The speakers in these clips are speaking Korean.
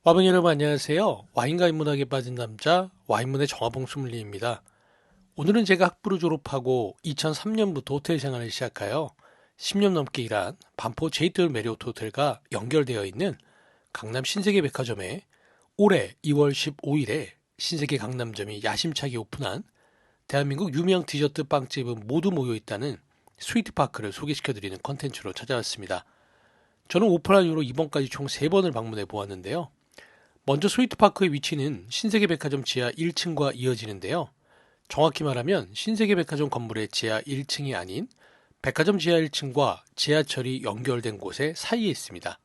와분 여러분 안녕하세요. 와인과 인문학에 빠진 남자 와인문의 정화봉 소믈리에입니다. 오늘은 제가 학부를 졸업하고 2003년부터 호텔 생활을 시작하여 10년 넘게 일한 반포 제이트 메리오트 호텔과 연결되어 있는 강남 신세계 백화점에 올해 2월 15일에 신세계 강남점이 야심차게 오픈한 대한민국 유명 디저트 빵집은 모두 모여 있다는 스위트파크를 소개시켜드리는 컨텐츠로 찾아왔습니다. 저는 오픈한 이후로 이번까지 총 3번을 방문해 보았는데요. 먼저 스위트파크의 위치는 신세계백화점 지하 1층과 이어지는데요. 정확히 말하면 신세계백화점 건물의 지하 1층이 아닌 백화점 지하 1층과 지하철이 연결된 곳의 사이에 있습니다.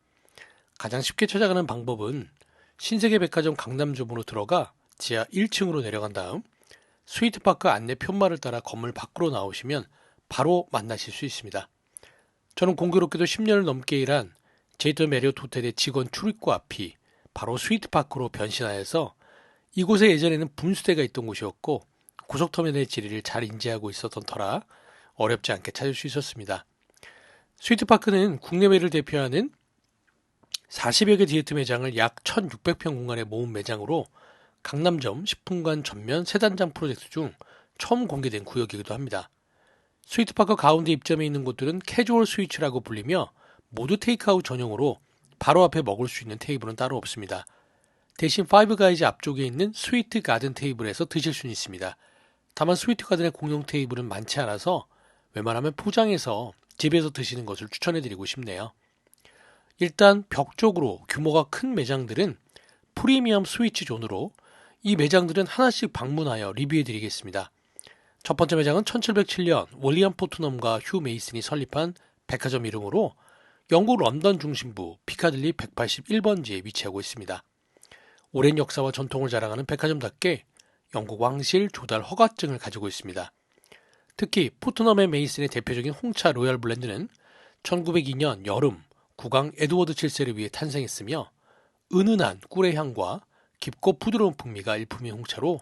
가장 쉽게 찾아가는 방법은 신세계백화점 강남점으로 들어가 지하 1층으로 내려간 다음 스위트파크 안내 편말을 따라 건물 밖으로 나오시면 바로 만나실 수 있습니다. 저는 공교롭게도 10년을 넘게 일한 제이트 메리어트 호텔의 직원 출입구 앞이 바로 스위트파크로 변신하여서 이곳에 예전에는 분수대가 있던 곳이었고 고속터미널의 지리를 잘 인지하고 있었던 터라 어렵지 않게 찾을 수 있었습니다. 스위트파크는 국내외를 대표하는 40여 개 디저트 매장을 약 1600평 공간에 모은 매장으로 강남점 10분간 전면 세단장 프로젝트 중 처음 공개된 구역이기도 합니다. 스위트파크 가운데 입점해 있는 곳들은 캐주얼 스위치라고 불리며 모두 테이크아웃 전용으로 바로 앞에 먹을 수 있는 테이블은 따로 없습니다. 대신 파이브가이즈 앞쪽에 있는 스위트 가든 테이블에서 드실 수는 있습니다. 다만 스위트 가든의 공용 테이블은 많지 않아서 웬만하면 포장해서 집에서 드시는 것을 추천해드리고 싶네요. 일단 벽 쪽으로 규모가 큰 매장들은 프리미엄 스위치 존으로 이 매장들은 하나씩 방문하여 리뷰해드리겠습니다. 첫 번째 매장은 1707년 윌리엄 포트넘과 휴 메이슨이 설립한 백화점 이름으로 영국 런던 중심부 피카딜리 181번지에 위치하고 있습니다. 오랜 역사와 전통을 자랑하는 백화점답게 영국 왕실 조달 허가증을 가지고 있습니다. 특히 포트넘 앤 메이슨의 대표적인 홍차 로얄 블렌드는 1902년 여름 국왕 에드워드 7세를 위해 탄생했으며 은은한 꿀의 향과 깊고 부드러운 풍미가 일품인 홍차로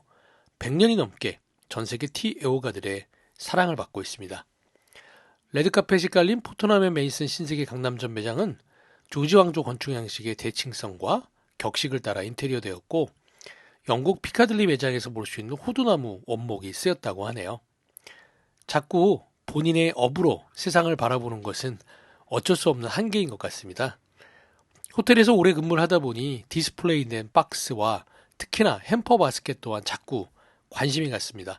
100년이 넘게 전 세계 티 애호가들의 사랑을 받고 있습니다. 레드카펫이 깔린 포트넘 앤 메이슨 신세계 강남점 매장은 조지 왕조 건축 양식의 대칭성과 격식을 따라 인테리어되었고 영국 피카들리 매장에서 볼 수 있는 호두나무 원목이 쓰였다고 하네요. 자꾸 본인의 업으로 세상을 바라보는 것은 어쩔 수 없는 한계인 것 같습니다. 호텔에서 오래 근무를 하다 보니 디스플레이된 박스와 특히나 햄퍼 바스켓 또한 자꾸 관심이 갔습니다.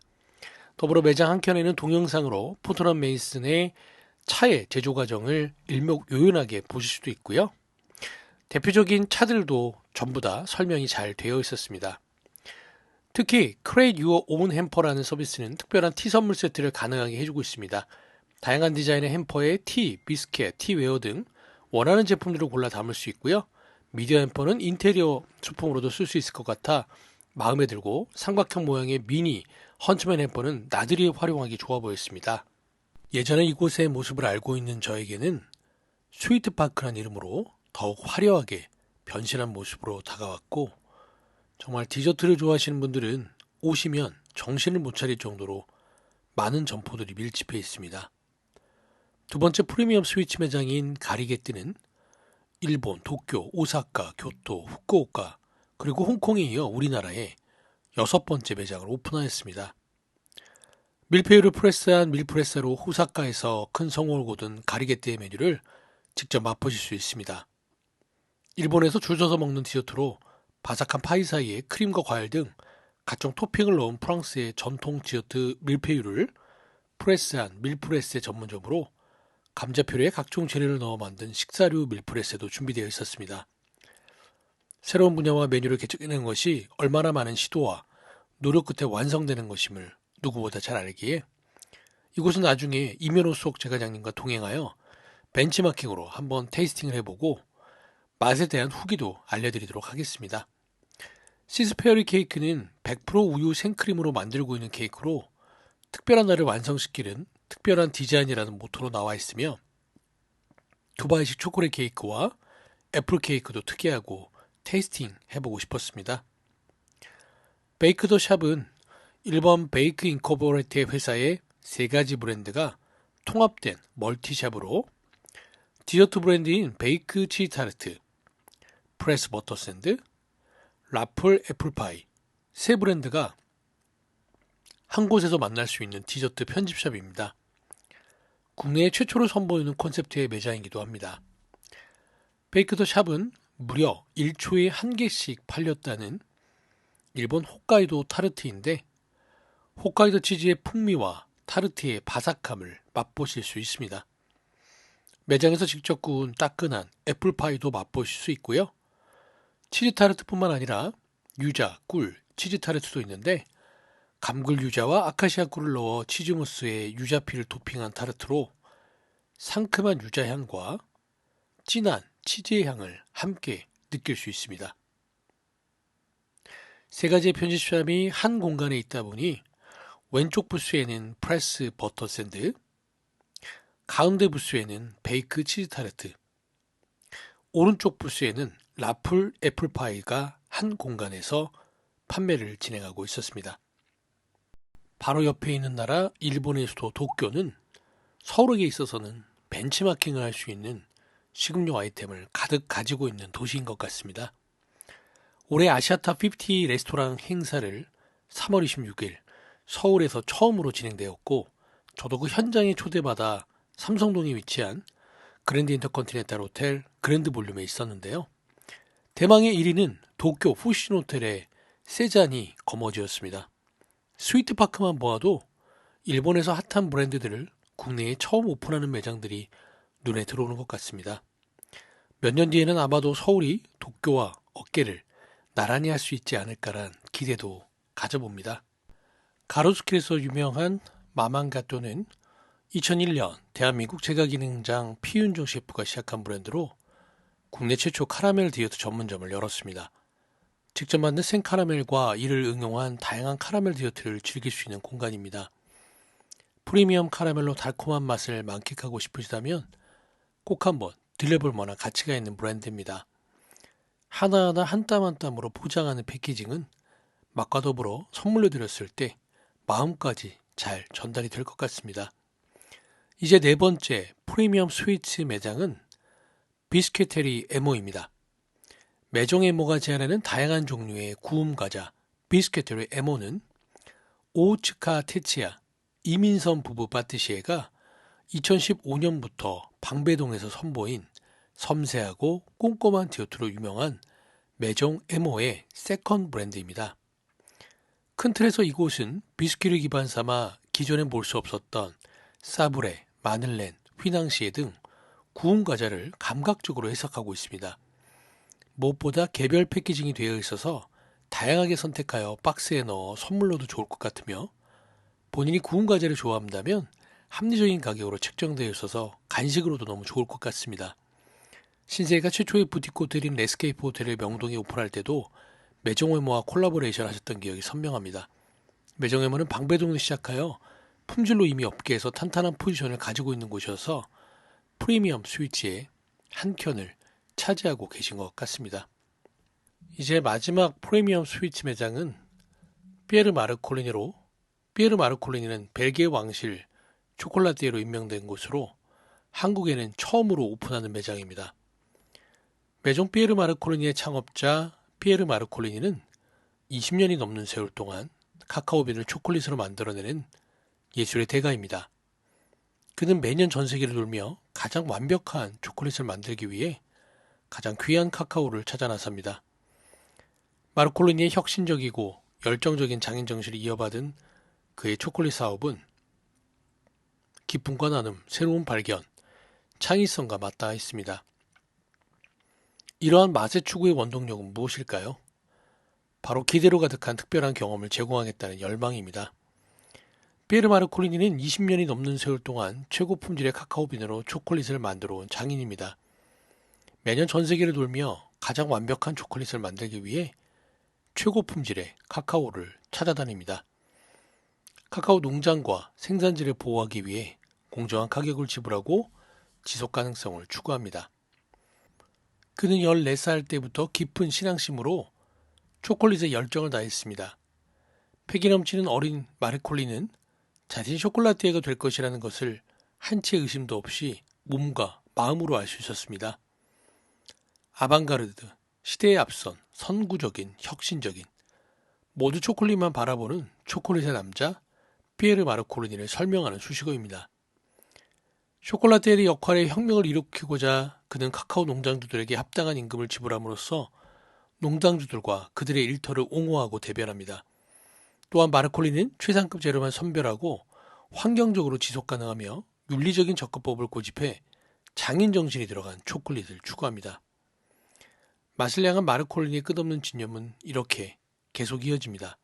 더불어 매장 한켠에는 동영상으로 포트넘 메이슨의 차의 제조 과정을 일목요연하게 보실 수도 있고요. 대표적인 차들도 전부 다 설명이 잘 되어 있었습니다. 특히 Create Your Own Hamper라는 서비스는 특별한 티 선물 세트를 가능하게 해주고 있습니다. 다양한 디자인의 햄퍼에 티, 비스켓, 티웨어 등 원하는 제품들을 골라 담을 수 있고요. 미디어 햄퍼는 인테리어 소품으로도 쓸 수 있을 것 같아 마음에 들고 삼각형 모양의 미니 헌츠맨 햄퍼는 나들이에 활용하기 좋아 보였습니다. 예전에 이곳의 모습을 알고 있는 저에게는 스위트파크란 이름으로 더욱 화려하게 변신한 모습으로 다가왔고 정말 디저트를 좋아하시는 분들은 오시면 정신을 못 차릴 정도로 많은 점포들이 밀집해 있습니다. 두 번째 프리미엄 스위치 매장인 가리게뜨는 일본, 도쿄, 오사카, 교토, 후쿠오카 그리고 홍콩에 이어 우리나라에 6번째 매장을 오픈하였습니다. 밀푀유를 프레스한 밀프레사로 오사카에서 큰 성공을 거둔 가리게뜨의 메뉴를 직접 맛보실 수 있습니다. 일본에서 줄 서서 먹는 디저트로 바삭한 파이 사이에 크림과 과일 등 각종 토핑을 넣은 프랑스의 전통 디저트 밀푀유를 프레스한 밀프레세 전문점으로 감자표류에 각종 재료를 넣어 만든 식사류 밀프레세도 준비되어 있었습니다. 새로운 분야와 메뉴를 개척해낸 것이 얼마나 많은 시도와 노력 끝에 완성되는 것임을 누구보다 잘 알기에 이곳은 나중에 이면호 수석 제과장님과 동행하여 벤치마킹으로 한번 테이스팅을 해보고 맛에 대한 후기도 알려드리도록 하겠습니다. 시스페어리 케이크는 100% 우유 생크림으로 만들고 있는 케이크로 특별한 날을 완성시키는 특별한 디자인이라는 모토로 나와 있으며 두바이식 초콜릿 케이크와 애플 케이크도 특이하고 테이스팅 해보고 싶었습니다. 베이크 더 샵은 일본 베이크 인코버레이트 회사의 3가지 브랜드가 통합된 멀티샵으로 디저트 브랜드인 베이크 치즈 타르트, 프레스 버터 샌드, 라플, 애플파이 세 브랜드가 한 곳에서 만날 수 있는 디저트 편집샵입니다. 국내에 최초로 선보이는 콘셉트의 매장이기도 합니다. 베이크더 샵은 무려 1초에 한 개씩 팔렸다는 일본 홋카이도 타르트인데 홋카이도 치즈의 풍미와 타르트의 바삭함을 맛보실 수 있습니다. 매장에서 직접 구운 따끈한 애플파이도 맛보실 수 있고요. 치즈 타르트뿐만 아니라 유자, 꿀, 치즈 타르트도 있는데 감귤 유자와 아카시아 꿀을 넣어 치즈무스에 유자피를 토핑한 타르트로 상큼한 유자 향과 진한 치즈의 향을 함께 느낄 수 있습니다. 세 가지의 편집샵이 한 공간에 있다 보니 왼쪽 부스에는 프레스 버터 샌드, 가운데 부스에는 베이크 치즈 타르트, 오른쪽 부스에는 라플 애플파이가 한 공간에서 판매를 진행하고 있었습니다. 바로 옆에 있는 나라 일본의 수도 도쿄는 서울에 있어서는 벤치마킹을 할 수 있는 식음료 아이템을 가득 가지고 있는 도시인 것 같습니다. 올해 아시아탑 50 레스토랑 행사를 3월 26일 서울에서 처음으로 진행되었고 저도 그 현장에 초대받아 삼성동에 위치한 그랜드 인터컨티넨탈 호텔 그랜드 볼륨에 있었는데요. 대망의 1위는 도쿄 푸신 호텔의 세잔이 거머쥐었습니다. 스위트파크만 보아도 일본에서 핫한 브랜드들을 국내에 처음 오픈하는 매장들이 눈에 들어오는 것 같습니다. 몇 년 뒤에는 아마도 서울이 도쿄와 어깨를 나란히 할 수 있지 않을까란 기대도 가져봅니다. 가로수길에서 유명한 마망가또는 2001년 대한민국 제과기능장 피윤종 셰프가 시작한 브랜드로 국내 최초 카라멜 디저트 전문점을 열었습니다. 직접 만든 생카라멜과 이를 응용한 다양한 카라멜 디저트를 즐길 수 있는 공간입니다. 프리미엄 카라멜로 달콤한 맛을 만끽하고 싶으시다면 꼭 한번 들려볼 만한 가치가 있는 브랜드입니다. 하나하나 한 땀 한 땀으로 포장하는 패키징은 맛과 더불어 선물로 드렸을 때 마음까지 잘 전달이 될 것 같습니다. 이제 네 번째 프리미엄 스위츠 매장은 비스케테리 에모입니다. 매종 에모가 제안하는 다양한 종류의 구움 과자 비스케테리 에모는 오츠카 테츠야 이민선 부부 파티시에가 2015년부터 방배동에서 선보인 섬세하고 꼼꼼한 디저트로 유명한 매종 에모의 세컨 브랜드입니다. 큰 틀에서 이곳은 비스키를 기반 삼아 기존엔 볼 수 없었던 사브레, 마늘렌, 휘낭시에 등 구운 과자를 감각적으로 해석하고 있습니다. 무엇보다 개별 패키징이 되어 있어서 다양하게 선택하여 박스에 넣어 선물로도 좋을 것 같으며 본인이 구운 과자를 좋아한다면 합리적인 가격으로 책정되어 있어서 간식으로도 너무 좋을 것 같습니다. 신세계가 최초의 부티크 호텔인 레스케이프 호텔을 명동에 오픈할 때도 매정웨모와 콜라보레이션 하셨던 기억이 선명합니다. 매정웨모는 방배동을 시작하여 품질로 이미 업계에서 탄탄한 포지션을 가지고 있는 곳이어서 프리미엄 스위치의 한 켠을 차지하고 계신 것 같습니다. 이제 마지막 프리미엄 스위치 매장은 피에르 마르콜리니로 피에르 마르콜리니는 벨기에 왕실 초콜라티에로 임명된 곳으로 한국에는 처음으로 오픈하는 매장입니다. 매종 피에르 마르콜리니의 창업자 피에르 마르콜리니는 20년이 넘는 세월 동안 카카오빈을 초콜릿으로 만들어내는 예술의 대가입니다. 그는 매년 전 세계를 돌며 가장 완벽한 초콜릿을 만들기 위해 가장 귀한 카카오를 찾아 나섭니다. 마르콜리니의 혁신적이고 열정적인 장인 정신을 이어받은 그의 초콜릿 사업은 기쁨과 나눔, 새로운 발견, 창의성과 맞닿아 있습니다. 이러한 맛의 추구의 원동력은 무엇일까요? 바로 기대로 가득한 특별한 경험을 제공하겠다는 열망입니다. 피에르 마르콜리니는 20년이 넘는 세월 동안 최고 품질의 카카오빈으로 초콜릿을 만들어 온 장인입니다. 매년 전 세계를 돌며 가장 완벽한 초콜릿을 만들기 위해 최고 품질의 카카오를 찾아다닙니다. 카카오 농장과 생산지를 보호하기 위해 공정한 가격을 지불하고 지속 가능성을 추구합니다. 그는 14살 때부터 깊은 신앙심으로 초콜릿에 열정을 다했습니다. 패기 넘치는 어린 마르콜리는 자신이 초콜라티에가 될 것이라는 것을 한치의 의심도 없이 몸과 마음으로 알 수 있었습니다. 아방가르드, 시대에 앞선 선구적인 혁신적인 모두 초콜릿만 바라보는 초콜릿의 남자 피에르 마르코르니를 설명하는 수식어입니다. 쇼콜라테리의 역할의 혁명을 일으키고자 그는 카카오 농장주들에게 합당한 임금을 지불함으로써 농장주들과 그들의 일터를 옹호하고 대변합니다. 또한 마르콜리는 최상급 재료만 선별하고 환경적으로 지속 가능하며 윤리적인 접근법을 고집해 장인 정신이 들어간 초콜릿을 추구합니다. 맛을 향한 마르콜리니의 끝없는 진념은 이렇게 계속 이어집니다.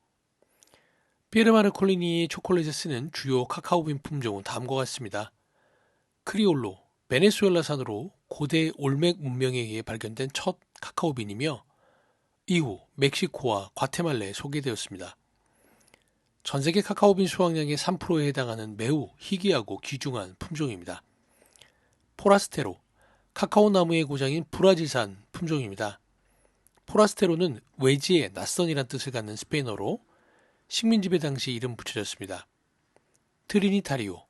피에르 마르콜리니의 초콜릿에 쓰는 주요 카카오빈 품종은 다음과 같습니다. 크리올로, 베네수엘라산으로 고대 올맥 문명에 의해 발견된 첫 카카오빈이며 이후 멕시코와 과테말라에 소개되었습니다. 전세계 카카오빈 수확량의 3%에 해당하는 매우 희귀하고 귀중한 품종입니다. 포라스테로, 카카오 나무의 고장인 브라질산 품종입니다. 포라스테로는 외지의 낯선이란 뜻을 갖는 스페인어로 식민지배 당시 이름 붙여졌습니다. 트리니타리오,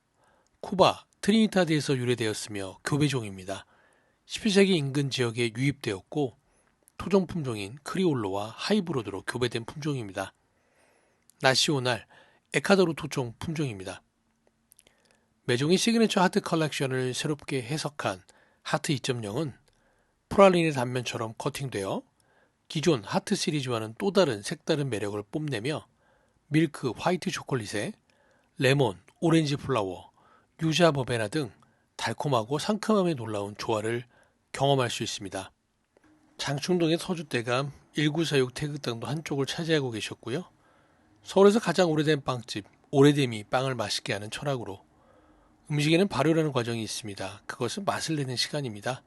쿠바 트리니타드에서 유래되었으며 교배종입니다. 17세기 인근 지역에 유입되었고 토종 품종인 크리올로와 하이브로드로 교배된 품종입니다. 나시오날, 에카도르 토종 품종입니다. 매종의 시그니처 하트 컬렉션을 새롭게 해석한 하트 2.0은 프랄린의 단면처럼 커팅되어 기존 하트 시리즈와는 또 다른 색다른 매력을 뽐내며 밀크 화이트 초콜릿에 레몬, 오렌지 플라워, 유자 버베나 등 달콤하고 상큼함에 놀라운 조화를 경험할 수 있습니다. 장충동의 서주대감 1946 태극당도 한쪽을 차지하고 계셨고요. 서울에서 가장 오래된 빵집 오래됨이 빵을 맛있게 하는 철학으로 음식에는 발효라는 과정이 있습니다. 그것은 맛을 내는 시간입니다.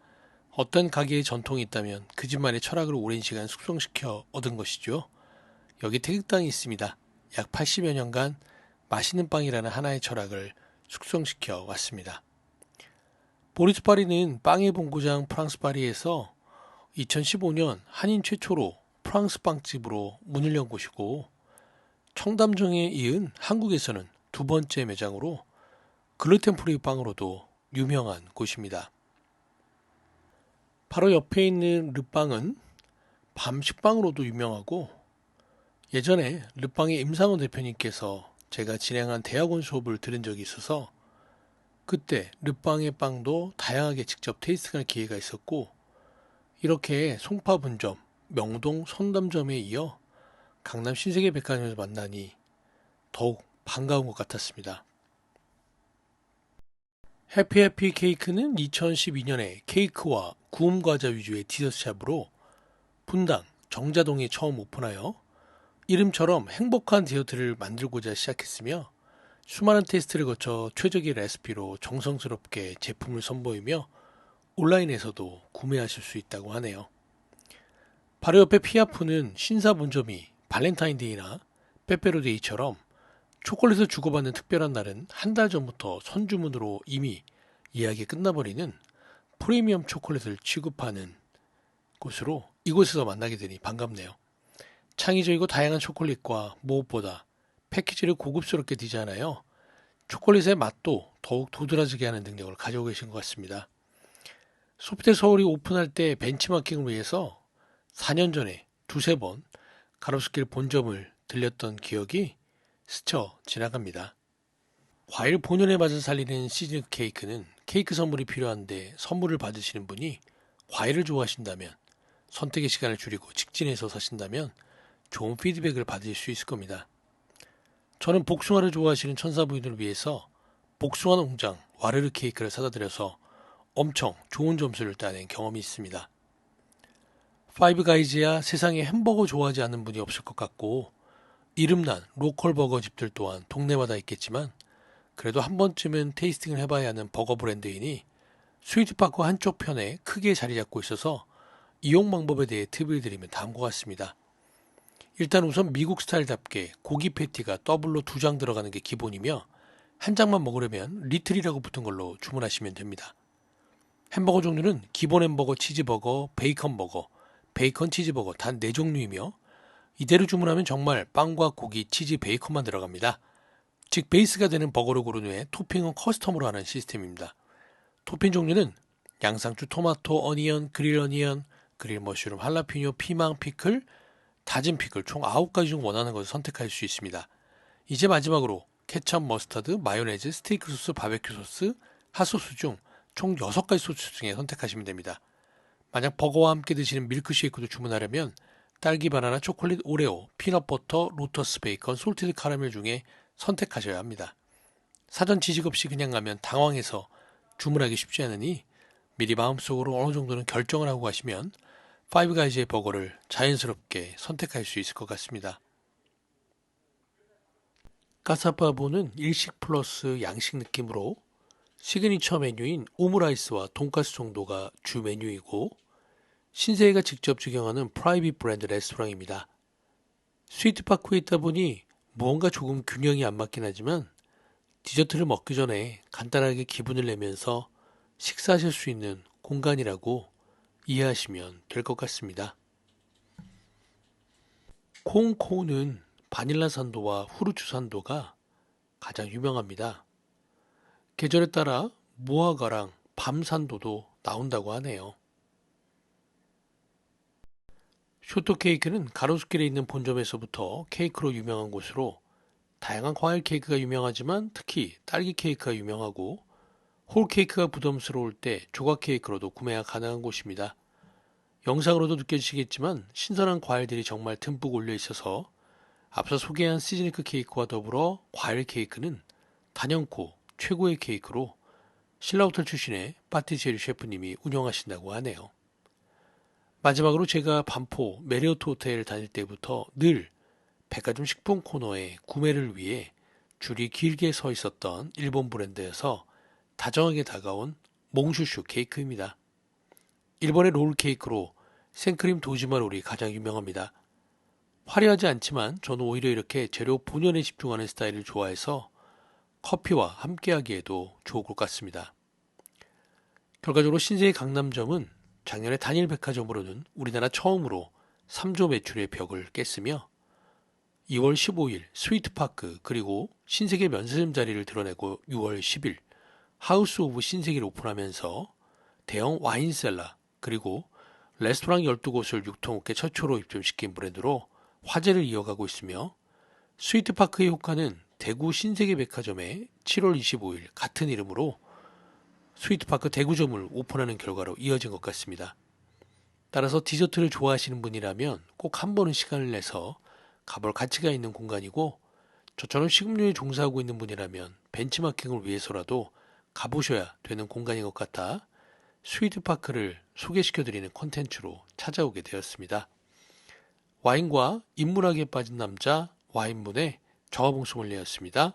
어떤 가게의 전통이 있다면 그 집만의 철학을 오랜 시간 숙성시켜 얻은 것이죠. 여기 태극당이 있습니다. 약 80여 년간 맛있는 빵이라는 하나의 철학을 숙성시켜 왔습니다. 보리스 파리는 빵의 본고장 프랑스 파리에서 2015년 한인 최초로 프랑스 빵집으로 문을 연 곳이고 청담동에 이은 한국에서는 두 번째 매장으로 글루텐 프리 빵으로도 유명한 곳입니다. 바로 옆에 있는 르빵은 밤 식빵으로도 유명하고 예전에 르빵의 임상원 대표님께서 제가 진행한 대학원 수업을 들은 적이 있어서 그때 르빵의 빵도 다양하게 직접 테이스팅할 기회가 있었고 이렇게 송파분점, 명동 선담점에 이어 강남 신세계백화점에서 만나니 더욱 반가운 것 같았습니다. 해피해피 케이크는 2012년에 케이크와 구움 과자 위주의 디저트샵으로 분당, 정자동에 처음 오픈하여 이름처럼 행복한 디저트를 만들고자 시작했으며 수많은 테스트를 거쳐 최적의 레시피로 정성스럽게 제품을 선보이며 온라인에서도 구매하실 수 있다고 하네요. 바로 옆에 피아프는 신사 본점이 발렌타인데이나 빼빼로데이처럼 초콜릿을 주고받는 특별한 날은 한 달 전부터 선주문으로 이미 예약이 끝나버리는 프리미엄 초콜릿을 취급하는 곳으로 이곳에서 만나게 되니 반갑네요. 창의적이고 다양한 초콜릿과 무엇보다 패키지를 고급스럽게 디자인하여 초콜릿의 맛도 더욱 도드라지게 하는 능력을 가지고 계신 것 같습니다. 소피텔 서울이 오픈할 때 벤치마킹을 위해서 4년 전에 두세 번 가로수길 본점을 들렸던 기억이 스쳐 지나갑니다. 과일 본연의 맛을 살리는 시즈닝 케이크는 케이크 선물이 필요한데 선물을 받으시는 분이 과일을 좋아하신다면 선택의 시간을 줄이고 직진해서 사신다면 좋은 피드백을 받으실 수 있을 겁니다. 저는 복숭아를 좋아하시는 천사부인을 위해서 복숭아 농장 와르르 케이크를 사다 드려서 엄청 좋은 점수를 따낸 경험이 있습니다. 파이브 가이즈야 세상에 햄버거 좋아하지 않는 분이 없을 것 같고 이름난 로컬 버거 집들 또한 동네마다 있겠지만 그래도 한 번쯤은 테이스팅을 해봐야 하는 버거 브랜드이니 스위트파크 한쪽 편에 크게 자리 잡고 있어서 이용 방법에 대해 팁을 드리면 다음과 같습니다. 일단 우선 미국 스타일답게 고기 패티가 더블로 2장 들어가는 게 기본이며 한 장만 먹으려면 리틀이라고 붙은 걸로 주문하시면 됩니다. 햄버거 종류는 기본 햄버거, 치즈버거, 베이컨 버거, 베이컨 치즈버거 단 4종류이며 이대로 주문하면 정말 빵과 고기, 치즈, 베이컨만 들어갑니다. 즉 베이스가 되는 버거를 고른 후에 토핑은 커스텀으로 하는 시스템입니다. 토핑 종류는 양상추, 토마토, 어니언, 그릴 어니언, 그릴 머쉬룸, 할라피뇨, 피망, 피클, 다진 피클 총 9가지 중 원하는 것을 선택할 수 있습니다. 이제 마지막으로 케첩, 머스타드, 마요네즈, 스테이크 소스, 바베큐 소스, 핫소스 중 총 6가지 소스 중에 선택하시면 됩니다. 만약 버거와 함께 드시는 밀크쉐이크도 주문하려면 딸기, 바나나, 초콜릿, 오레오, 피넛버터, 로터스 베이컨, 솔티드 카라멜 중에 선택하셔야 합니다. 사전 지식 없이 그냥 가면 당황해서 주문하기 쉽지 않으니 미리 마음속으로 어느 정도는 결정을 하고 가시면 파이브가이즈의 버거를 자연스럽게 선택할 수 있을 것 같습니다. 까사빠보는 일식 플러스 양식 느낌으로 시그니처 메뉴인 오므라이스와 돈가스 정도가 주 메뉴이고 신세계가 직접 직영하는 프라이빗 브랜드 레스토랑입니다. 스위트파크에 있다 보니 무언가 조금 균형이 안 맞긴 하지만 디저트를 먹기 전에 간단하게 기분을 내면서 식사하실 수 있는 공간이라고 이해하시면 될 것 같습니다. 콩코는 바닐라 산도와 후르츠 산도가 가장 유명합니다. 계절에 따라 무화과랑 밤 산도도 나온다고 하네요. 쇼트케이크는 가로수길에 있는 본점에서부터 케이크로 유명한 곳으로 다양한 과일 케이크가 유명하지만 특히 딸기 케이크가 유명하고 홀 케이크가 부담스러울 때 조각 케이크로도 구매가 가능한 곳입니다. 영상으로도 느껴지시겠지만 신선한 과일들이 정말 듬뿍 올려 있어서 앞서 소개한 시즈니크 케이크와 더불어 과일 케이크는 단연코 최고의 케이크로 신라호텔 출신의 파티시에리 셰프님이 운영하신다고 하네요. 마지막으로 제가 반포 메리어트 호텔 다닐 때부터 늘 백화점 식품 코너에 구매를 위해 줄이 길게 서 있었던 일본 브랜드여서 다정하게 다가온 몽슈슈 케이크입니다. 일본의 롤 케이크로 생크림 도지마 롤이 가장 유명합니다. 화려하지 않지만 저는 오히려 이렇게 재료 본연에 집중하는 스타일을 좋아해서 커피와 함께하기에도 좋을 것 같습니다. 결과적으로 신세계 강남점은 작년에 단일 백화점으로는 우리나라 처음으로 3조 매출의 벽을 깼으며 2월 15일 스위트파크 그리고 신세계 면세점 자리를 드러내고 6월 10일 하우스 오브 신세계를 오픈하면서 대형 와인셀러 그리고 레스토랑 12곳을 유통업계 최초로 입점시킨 브랜드로 화제를 이어가고 있으며 스위트파크의 효과는 대구 신세계 백화점에 7월 25일 같은 이름으로 스위트파크 대구점을 오픈하는 결과로 이어진 것 같습니다. 따라서 디저트를 좋아하시는 분이라면 꼭 한 번은 시간을 내서 가볼 가치가 있는 공간이고 저처럼 식음료에 종사하고 있는 분이라면 벤치마킹을 위해서라도 가보셔야 되는 공간인 것 같아 스위트파크를 소개시켜드리는 콘텐츠로 찾아오게 되었습니다. 와인과 인문학에 빠진 남자 와인문의 정화봉 소믈리에였습니다.